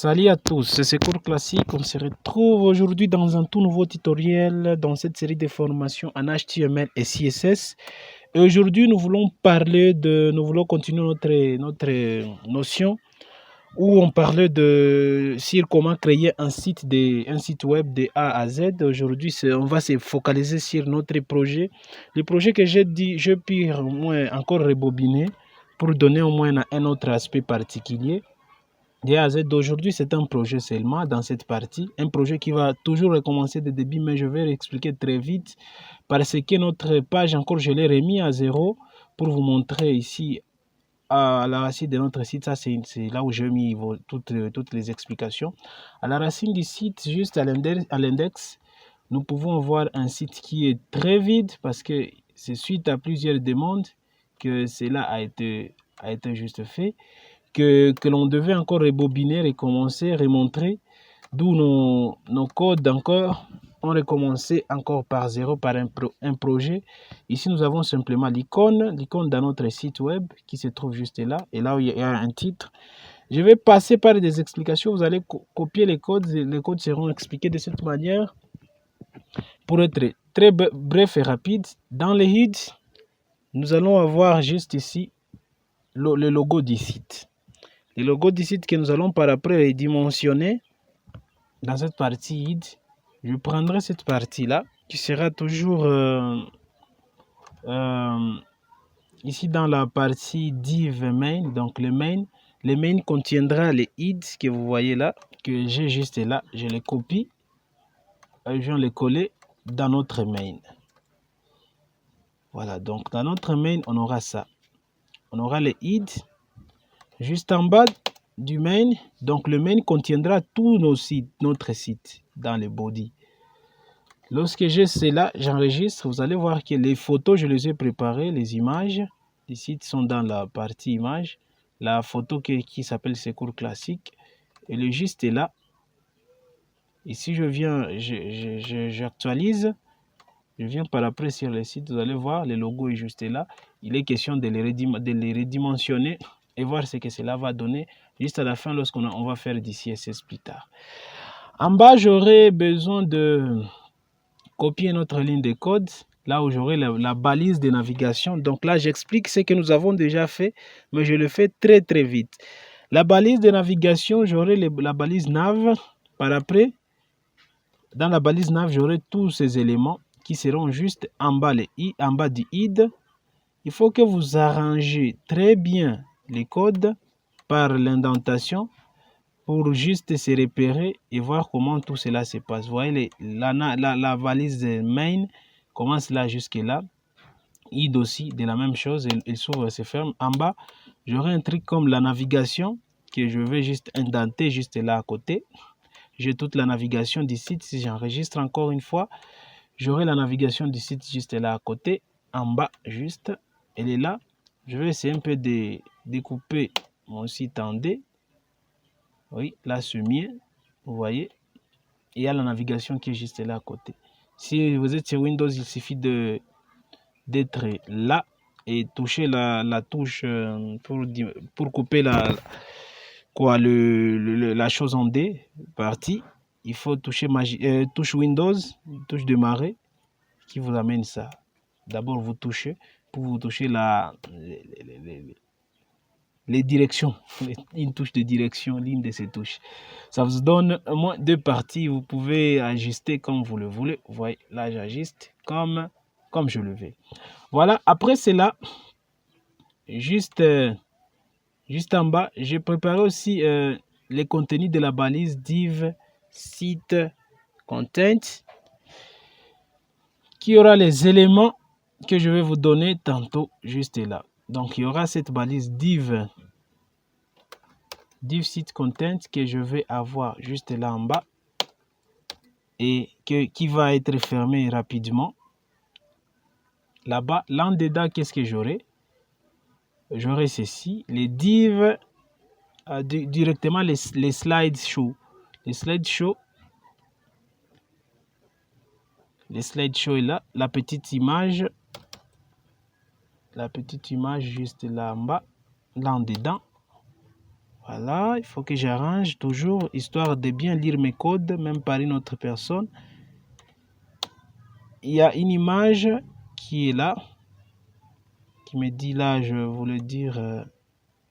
Salut à tous, c'est Secours Classique. On se retrouve aujourd'hui dans un tout nouveau tutoriel dans cette série de formations en HTML et CSS. Et aujourd'hui, nous voulons continuer notre notion où on parlait sur comment créer un site web de A à Z. Aujourd'hui, on va se focaliser sur notre projet. Le projet que j'ai dit, je peux au moins encore rebobiner pour donner au moins un autre aspect particulier. De A à Z d'aujourd'hui, c'est un projet seulement dans cette partie, un projet qui va toujours recommencer de début, mais je vais l'expliquer très vite parce que notre page, encore, je l'ai remis à zéro pour vous montrer ici à la racine de notre site. Ça, c'est là où j'ai mis toutes les explications. À la racine du site, juste à l'index, nous pouvons voir un site qui est très vide parce que c'est suite à plusieurs demandes que cela a été juste fait. Que l'on devait encore rebobiner, recommencer, remontrer, d'où nos codes encore ont recommencé encore par zéro, par un projet. Ici, nous avons simplement l'icône dans notre site web qui se trouve juste là, et là où il y a un titre. Je vais passer par des explications, vous allez copier les codes seront expliqués de cette manière pour être très bref et rapide. Dans les heads, nous allons avoir juste ici le logo du site. Le logo du site que nous allons par après redimensionner dans cette partie id. Je prendrai cette partie-là qui sera toujours ici dans la partie div main. Donc le main contiendra les id que vous voyez là, que j'ai juste là. Je les copie et je viens les coller dans notre main. Voilà, donc dans notre main, on aura ça. On aura les id juste en bas du main. Donc le main contiendra tous notre site dans le body. Lorsque j'ai cela, j'enregistre. Vous allez voir que les photos, je les ai préparées, les images. Les sites sont dans la partie images. La photo qui s'appelle Secours Classique. Et le giste est là. Ici, je viens, j'actualise. Je viens par après sur le site. Vous allez voir, le logo est juste là. Il est question de les redimensionner et voir ce que cela va donner juste à la fin lorsqu'on va faire du CSS plus tard. En bas, j'aurai besoin de copier notre ligne de code, là où j'aurai la balise de navigation. Donc là, j'explique ce que nous avons déjà fait, mais je le fais très très vite. La balise de navigation, j'aurai la balise nav. Par après, dans la balise nav, j'aurai tous ces éléments qui seront juste en bas, en bas du id. Il faut que vous arrangez très bien les codes par l'indentation pour juste se repérer et voir comment tout cela se passe. Vous voyez, la valise main commence là jusque là. Id aussi, de la même chose, il s'ouvre et se ferme. En bas, j'aurai un truc comme la navigation que je vais juste indenter juste là à côté. J'ai toute la navigation du site. Si j'enregistre encore une fois, j'aurai la navigation du site juste là à côté. En bas, juste, elle est là. Je vais essayer un peu de découper mon site en D. Oui, là, c'est mieux. Vous voyez, il y a la navigation qui est juste là à côté. Si vous êtes sur Windows, il suffit d'être là et toucher la touche pour couper la chose en D partie. Il faut toucher touche Windows, touche démarrer qui vous amène ça. D'abord, vous touchez pour vous toucher les directions, une touche de direction, l'une de ces touches. Ça vous donne au moins deux parties. Vous pouvez ajuster comme vous le voulez. Vous voyez, là, j'ajuste comme je le veux. Voilà, après cela, juste en bas, j'ai préparé aussi les contenus de la balise div site content qui aura les éléments que je vais vous donner tantôt juste là. Donc, il y aura cette balise div site content que je vais avoir juste là en bas et qui va être fermé rapidement. Là-bas, là en dedans, qu'est-ce que j'aurai? J'aurai ceci, les divs, directement les slideshows. Les slideshows est là, la petite image juste là en bas, là en dedans. Voilà, il faut que j'arrange toujours, histoire de bien lire mes codes, même par une autre personne. Il y a une image qui est là, qui me dit là, je voulais dire,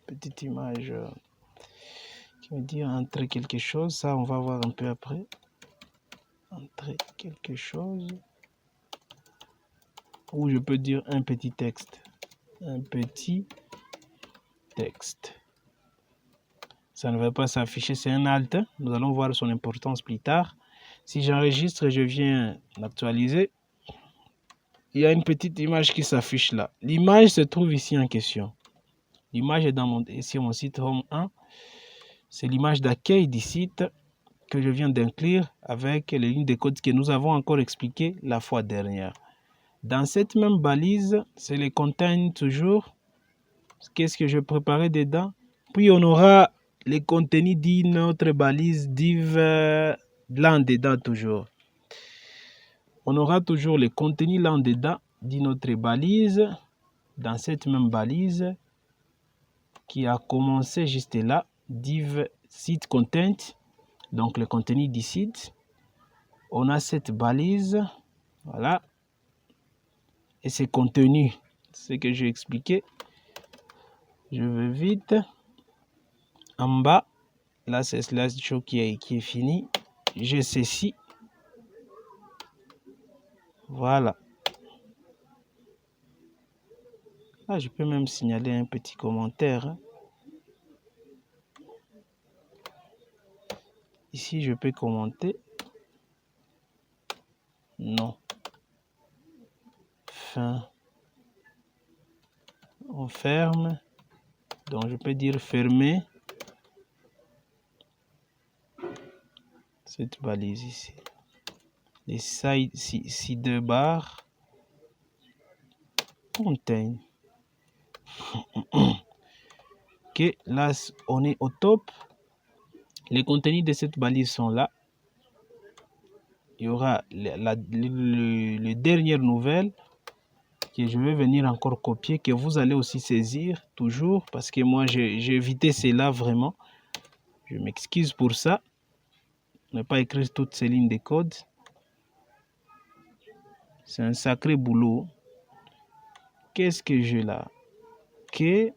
petite image, qui me dit entrer quelque chose. Ça, on va voir un peu après. Entrer quelque chose. Ou je peux dire un petit texte. Un petit texte. Ça ne va pas s'afficher, c'est un alt. Nous allons voir son importance plus tard. Si j'enregistre, je viens l'actualiser. Il y a une petite image qui s'affiche là. L'image se trouve ici en question. L'image est ici mon site Home 1. C'est l'image d'accueil du site que je viens d'inclure avec les lignes de code que nous avons encore expliquées la fois dernière. Dans cette même balise, c'est le content toujours. Qu'est-ce que je préparais dedans? Puis on aura les contenus d'une autre balise div là dedans toujours. On aura toujours les contenus là dedans d'une autre balise, dans cette même balise qui a commencé juste là, div site content, donc le contenu du site. On a cette balise, voilà, et ces contenus, ce que j'ai expliqué. Je vais vite. En bas, là c'est slideshow qui est fini. J'ai ceci. Voilà. Là, je peux même signaler un petit commentaire. Ici, je peux commenter. Non. Fin. On ferme. Donc, je peux dire fermer cette balise ici. Les sidebars contain. Ok, là, on est au top. Les contenus de cette balise sont là. Il y aura les dernières nouvelles que je vais venir encore copier, que vous allez aussi saisir toujours, parce que moi, j'ai évité cela vraiment. Je m'excuse pour ça. Ne pas écrire toutes ces lignes de code. C'est un sacré boulot. Qu'est-ce que j'ai là? Que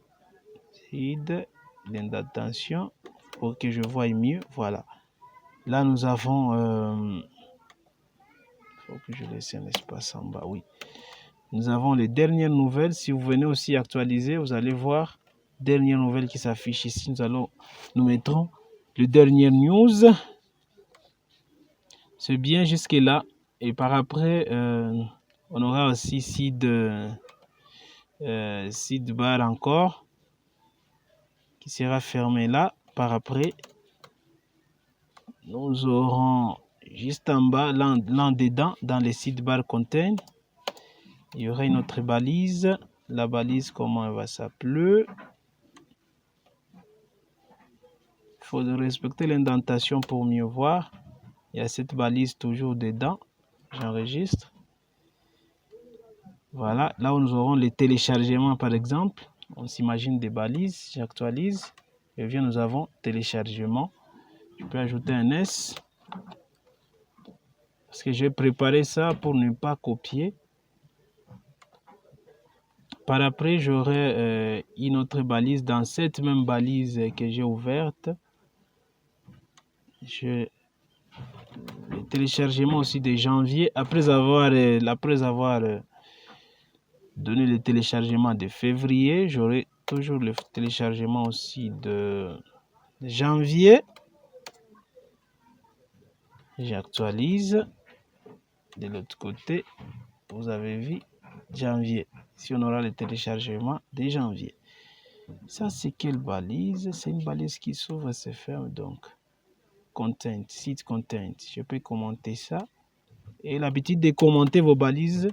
l'indentation pour que je voie mieux. Voilà. Là, nous avons... faut que je laisse un espace en bas. Oui. Nous avons les dernières nouvelles. Si vous venez aussi actualiser, vous allez voir dernières nouvelles qui s'affichent ici. Nous mettrons le dernier news. C'est bien jusque là. Et par après, on aura aussi sidebar encore qui sera fermé là. Par après, nous aurons juste en bas, là dedans, dans les sidebar contain, il y aura une autre balise. La balise, comment elle va s'appeler? Il faut respecter l'indentation pour mieux voir. Il y a cette balise toujours dedans. J'enregistre. Voilà, là où nous aurons les téléchargements par exemple. On s'imagine des balises, j'actualise. Et bien nous avons téléchargement. Je peux ajouter un S. Parce que j'ai préparé ça pour ne pas copier. Par après, j'aurai une autre balise dans cette même balise que j'ai ouverte. Le téléchargement aussi de janvier. Après avoir donné le téléchargement de février, j'aurai toujours le téléchargement aussi de janvier. J'actualise. De l'autre côté, vous avez vu janvier. Ici, on aura le téléchargement de janvier. Ça, c'est quelle balise? C'est une balise qui s'ouvre et se ferme. Donc, content, site content. Je peux commenter ça. Et l'habitude de commenter vos balises.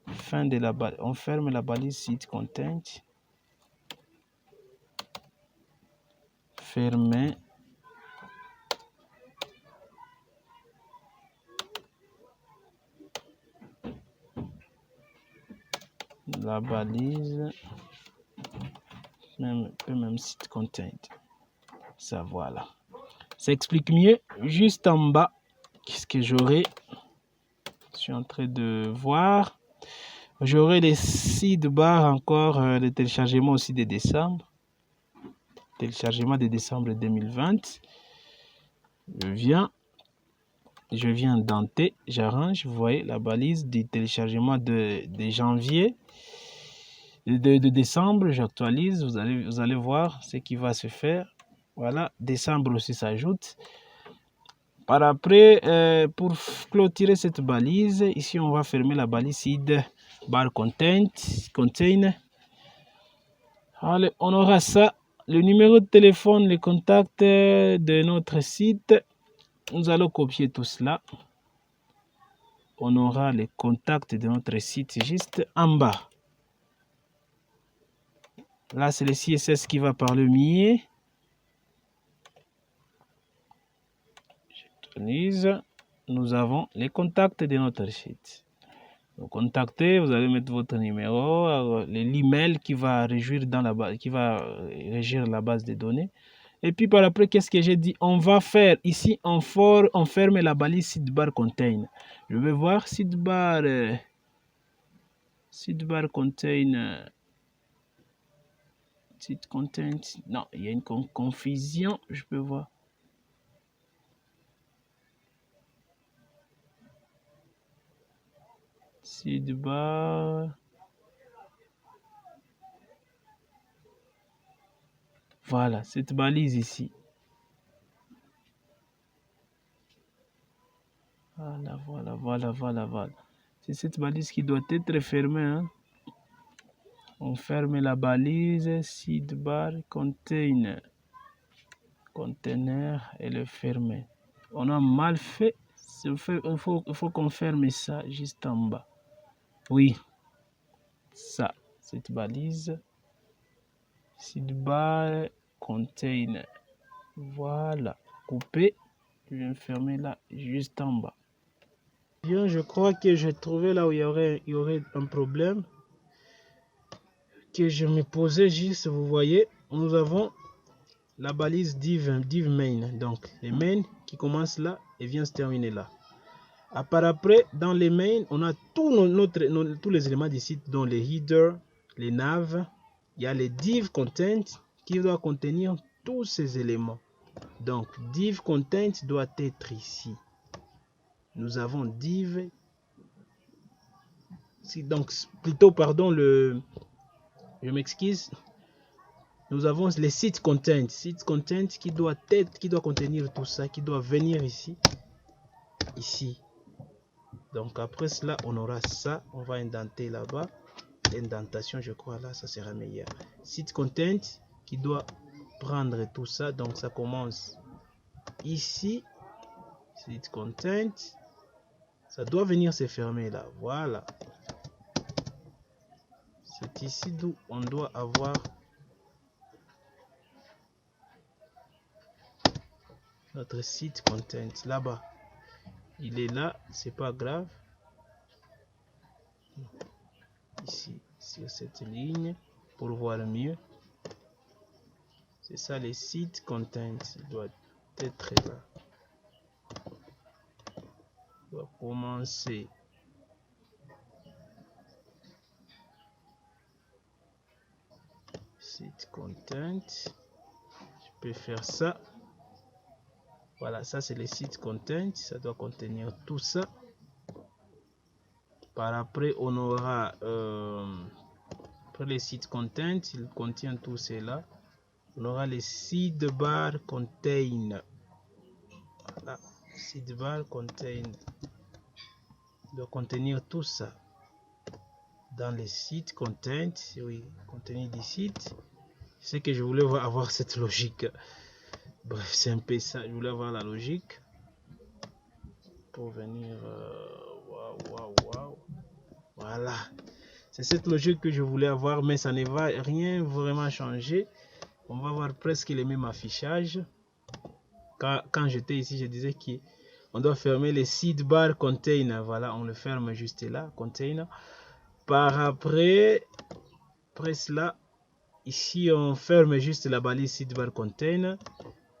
Fin de la balise. On ferme la balise site content. Fermer. La balise même site content. Ça, voilà. Ça explique mieux. Juste en bas, qu'est-ce que j'aurai? Je suis en train de voir. J'aurai les sidebars encore, le téléchargement aussi de décembre. Téléchargement de décembre 2020. Je viens denter, j'arrange, vous voyez la balise du téléchargement de janvier, de décembre, j'actualise, vous allez voir ce qui va se faire. Voilà, décembre aussi s'ajoute. Par après, pour clôturer cette balise, ici on va fermer la balise sidebar contain. Allez, on aura ça, le numéro de téléphone, les contacts de notre site. Nous allons copier tout cela. On aura les contacts de notre site juste en bas. Là, c'est le CSS qui va par le mieux. Nous avons les contacts de notre site. Vous contactez, vous allez mettre votre numéro, l'email qui va régir la base de données. Et puis par après, qu'est-ce que j'ai dit? On va faire ici, on ferme la balise sidebar contain. Je vais voir sidebar contain. Site content. Non, il y a une confusion. Je peux voir. Sidebar. Voilà, cette balise ici. Voilà. C'est cette balise qui doit être fermée. Hein. On ferme la balise sidebar container et le fermer. On a mal fait. Il faut qu'on ferme ça juste en bas. Oui, ça, cette balise sidebar container. Voilà, couper. Je viens fermer là juste en bas. Bien, je crois que j'ai trouvé là où il y aurait un problème que je me posais juste. Vous voyez, nous avons la balise div main, donc les mains qui commencent là et vient se terminer là. Par après, dans les mains, on a tous les éléments du site, dont les headers, les navs. Il y a les div content qui doit contenir tous ces éléments. Donc, div content doit être ici. Nous avons div. Donc, plutôt, pardon, je m'excuse. Nous avons les site content qui doit contenir tout ça, qui doit venir ici. Donc après cela, on aura ça. On va indenter là-bas. L'indentation, je crois là, ça sera meilleur. Site content qui doit prendre tout ça. Donc ça commence ici. Site content. Ça doit venir se fermer là. Voilà. C'est ici d'où on doit avoir notre site content là-bas. Il est là, c'est pas grave. Ici, sur cette ligne, pour voir mieux. C'est ça les sites content. Il doit être là. On va commencer. Site content. Je peux faire ça. Voilà, ça c'est les sites content. Ça doit contenir tout ça. Par après, on aura pour les sites content, il contient tout cela. On aura les sidebar contain. Voilà, sidebar contain doit contenir tout ça. Dans les sites content, oui, contenu des sites. C'est que je voulais avoir cette logique. Bref, c'est un peu ça. Je voulais avoir la logique pour venir. Waouh. Voilà. C'est cette logique que je voulais avoir, mais ça ne va rien vraiment changer. On va avoir presque les mêmes affichages. Quand j'étais ici, je disais qu'on doit fermer les sidebar container. Voilà, on le ferme juste là, container. Par après cela, Ici, on ferme juste la balise sidebar contain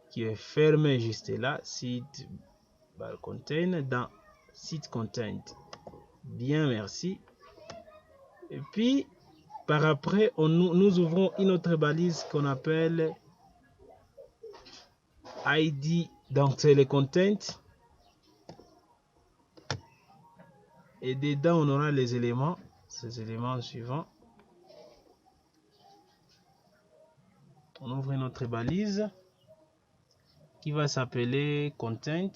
qui est fermée juste là, sidebar contain dans site content. Bien, merci. Et puis, par après, nous ouvrons une autre balise qu'on appelle ID. Donc, c'est le content. Et dedans, on aura les éléments, ces éléments suivants. On ouvre une autre balise qui va s'appeler content.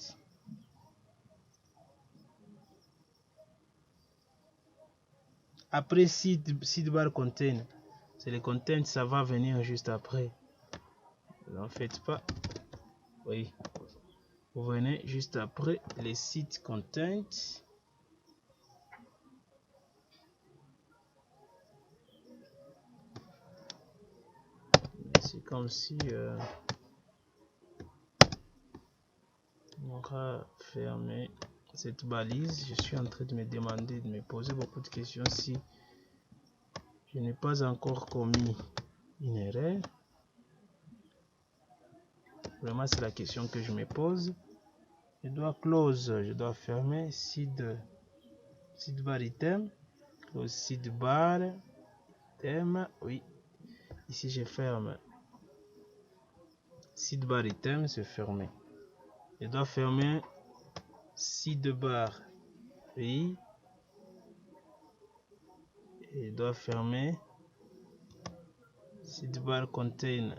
Après sidebar contain, c'est le content, ça va venir juste après. N'en faites pas. Oui. Vous venez juste après les sites content. C'est comme si on va fermer cette balise. Je suis en train de me demander, de me poser beaucoup de questions si je n'ai pas encore commis une erreur. Vraiment, c'est la question que je me pose. Je dois close, je dois fermer sidebar item, close sidebar item. Oui, ici je ferme sidebar item, c'est fermé. Je dois fermer sidebar, oui, et je dois fermer sidebar contain.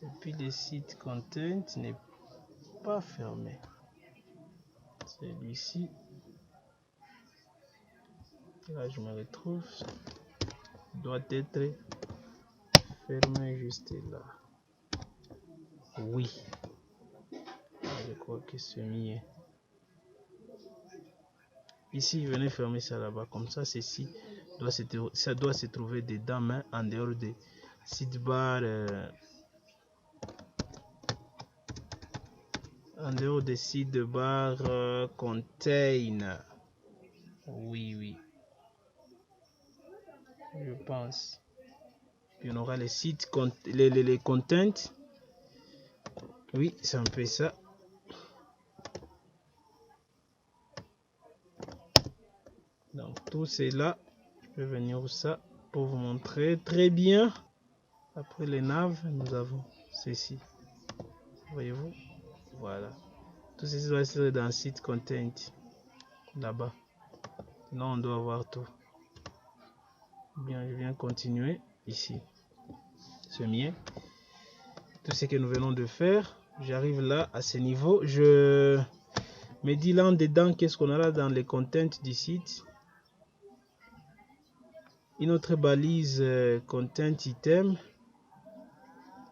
Et puis le site content n'est pas fermé. Celui-ci, là je me retrouve, doit être fermé juste là. Oui, je crois que c'est mieux. Ici, venez fermer ça là-bas. Comme ça, ceci ça doit se trouver dedans, mais en dehors de sidebar. En dehors de sidebar contain. Oui, oui. Je pense. Puis on aura les sites, les contents. Oui, c'est un peu ça. Donc tout c'est là. Je vais venir ça pour vous montrer très bien. Après les naves, nous avons ceci. Voyez-vous? Voilà. Tout ceci doit être dans le site content. Là-bas. Là, on doit avoir tout. Bien, je viens continuer ici. C'est mieux. Tout ce que nous venons de faire. J'arrive là à ce niveau. Je me dis là en dedans qu'est-ce qu'on a là dans les contents du site. Une autre balise content item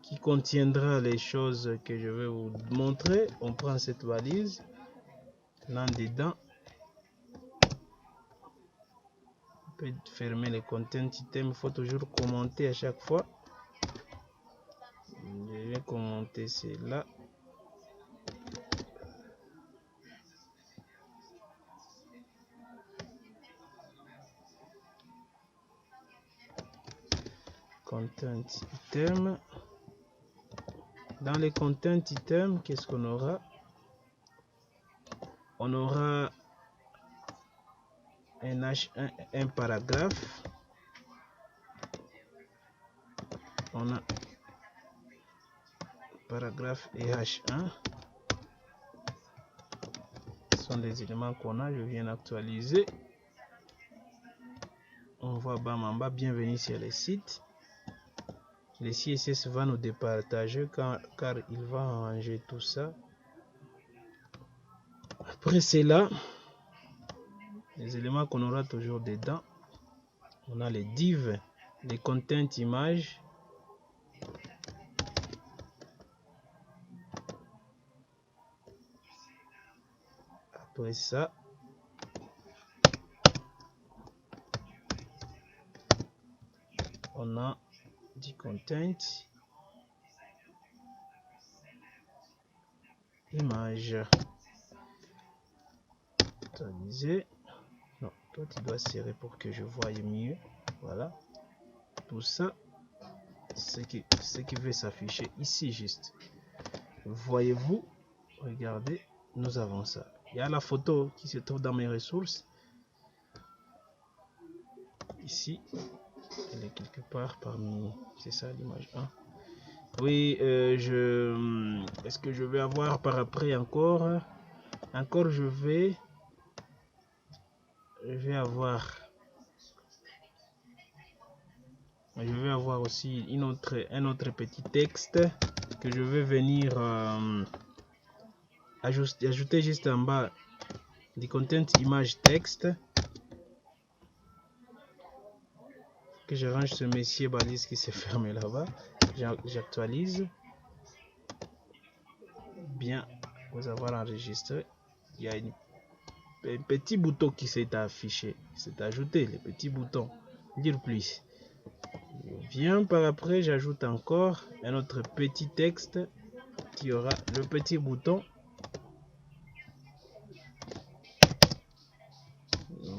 qui contiendra les choses que je vais vous montrer. On prend cette balise là dedans. On peut fermer les content items. Il faut toujours commenter à chaque fois. Je vais commenter cela. Content item. Dans les content items, qu'est-ce qu'on aura? On aura un paragraphe. On a paragraphe et H1. Ce sont des éléments qu'on a. Je viens d'actualiser. On voit bam en bas, bienvenue sur le site. Le CSS va nous départager car il va arranger tout ça. Après cela, les éléments qu'on aura toujours dedans, on a les divs, les content images. Après ça, on a du content image actualisé. Non, Toi, tu dois serrer pour que je voie mieux. Voilà. Tout ça, ce qui veut s'afficher ici juste. Voyez-vous? Regardez, nous avons ça. Il y a la photo qui se trouve dans mes ressources. Ici, elle est quelque part parmi... C'est ça l'image 1. Oui, est-ce que je vais avoir par après encore je vais avoir aussi un autre petit texte que je vais venir ajouter juste en bas du content image texte, que je range ce messier balise qui s'est fermé là-bas. J'actualise bien. Vous avoir enregistré, il y a un petit bouton qui s'est affiché, c'est ajouté, le petit bouton dire plus. Je viens par après, j'ajoute encore un autre petit texte qui aura le petit bouton.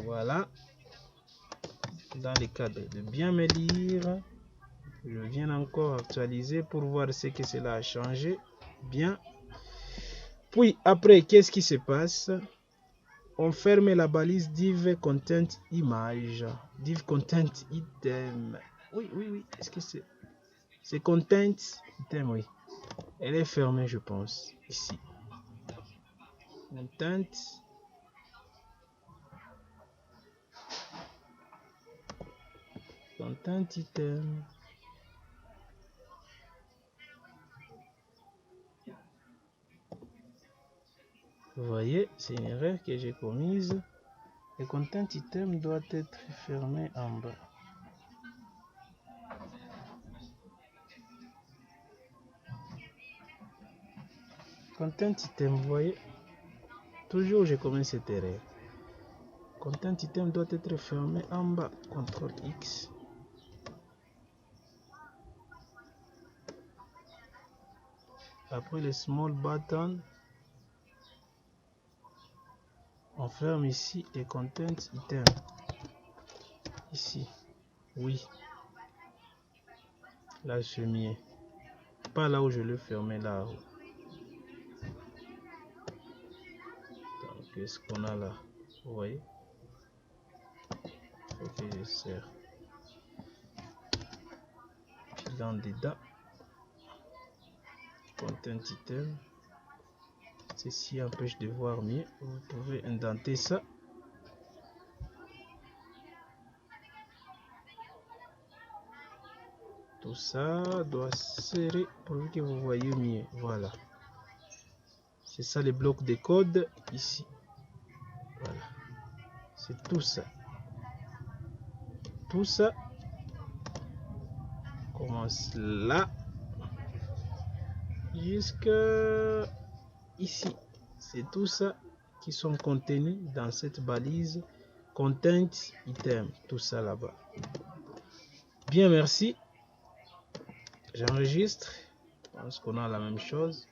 Voilà. Dans le cadre de bien me lire, je viens encore actualiser pour voir ce que cela a changé. Bien. Puis après, qu'est-ce qui se passe? On ferme la balise div content image, div content item. Oui. Est-ce que c'est content item? Oui. Elle est fermée, je pense. Ici. Content item. Vous voyez, c'est une erreur que j'ai commise. Le content item doit être fermé en bas. Content item, vous voyez, toujours je commets cette erreur. Content item doit être fermé en bas. CTRL X. Après le small button, on ferme ici les content item. Ici, oui. Là, c'est mieux. Pas là où je le fermais, là. Donc, qu'est-ce qu'on a là? Vous voyez? Ok, je serre. Puis dans dedans, content item. Ceci empêche de voir mieux. Vous pouvez indenter ça. Tout ça doit serrer pour que vous voyez mieux. Voilà. C'est ça les blocs de code ici. Voilà. C'est tout ça. Tout ça commence là jusqu'à ici. C'est tout ça qui sont contenus dans cette balise content item. Tout ça là-bas. Bien, merci. J'enregistre. Je pense qu'on a la même chose.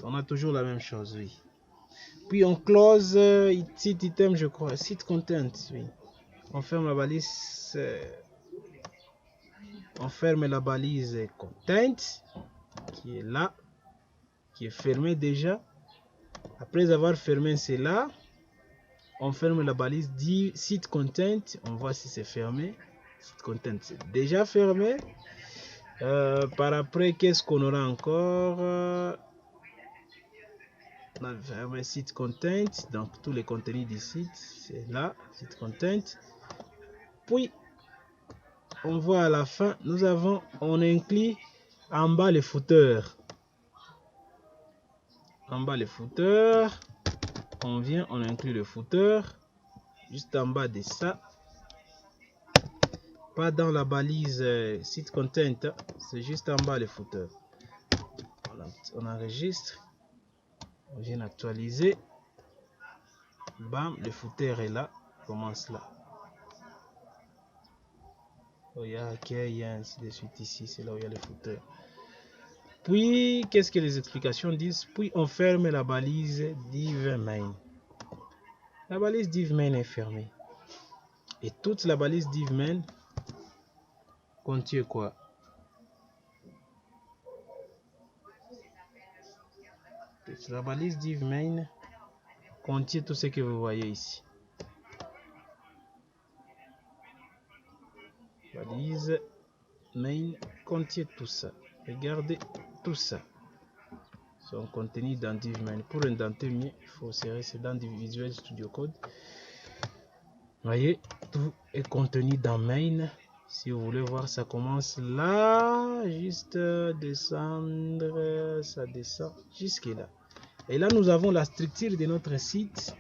On a toujours la même chose, oui. Puis on close site item, je crois. Site content, oui. On ferme la balise. On ferme la balise content qui est là, qui est fermée déjà. Après avoir fermé cela, on ferme la balise dit site content. On voit si c'est fermé. Site content, c'est déjà fermé. Par après, qu'est-ce qu'on aura encore? On a fermé site content, donc tous les contenus du site, c'est là, site content. Puis, on voit à la fin, on inclut en bas les footers. En bas les footers, on vient, on inclut le footer, juste en bas de ça. Pas dans la balise site content, c'est juste en bas les footers. On enregistre, on vient actualiser. Bam, le footer est là, commence là. Il y a accueil, ainsi de suite ici, c'est là où il y a les footers. Puis, qu'est-ce que les explications disent? Puis, on ferme la balise div main. la balise div main est fermée. Et toute la balise div main contient quoi? Toute la balise div main contient tout ce que vous voyez ici. Balise main contient tout ça. Regardez tout ça. Son contenu dans div main. Pour indenter mieux, il faut serrer c'est dans Visual Studio Code. Voyez, tout est contenu dans main. Si vous voulez voir, ça commence là, juste descendre, ça descend jusque là. Et là, nous avons la structure de notre site.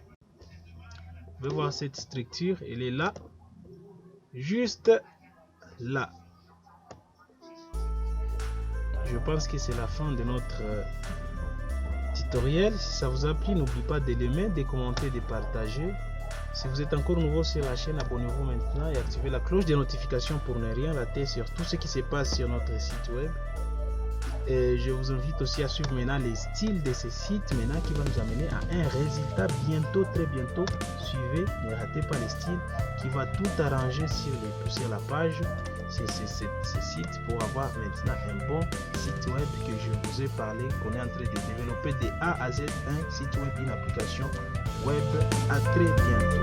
Vous pouvez voir cette structure, elle est là, juste là. Je pense que c'est la fin de notre tutoriel. Si ça vous a plu, n'oubliez pas de l'aimer, de commenter, de partager. Si vous êtes encore nouveau sur la chaîne, abonnez-vous maintenant et activez la cloche de notification pour ne rien rater sur tout ce qui se passe sur notre site web. Et je vous invite aussi à suivre maintenant les styles de ce site maintenant qui va nous amener à un résultat bientôt, très bientôt. Suivez, ne ratez pas les styles qui va tout arranger sur la page, sur ce site pour avoir maintenant un bon site web que je vous ai parlé, qu'on est en train de développer de A à Z, un site web, une application web. À très bientôt.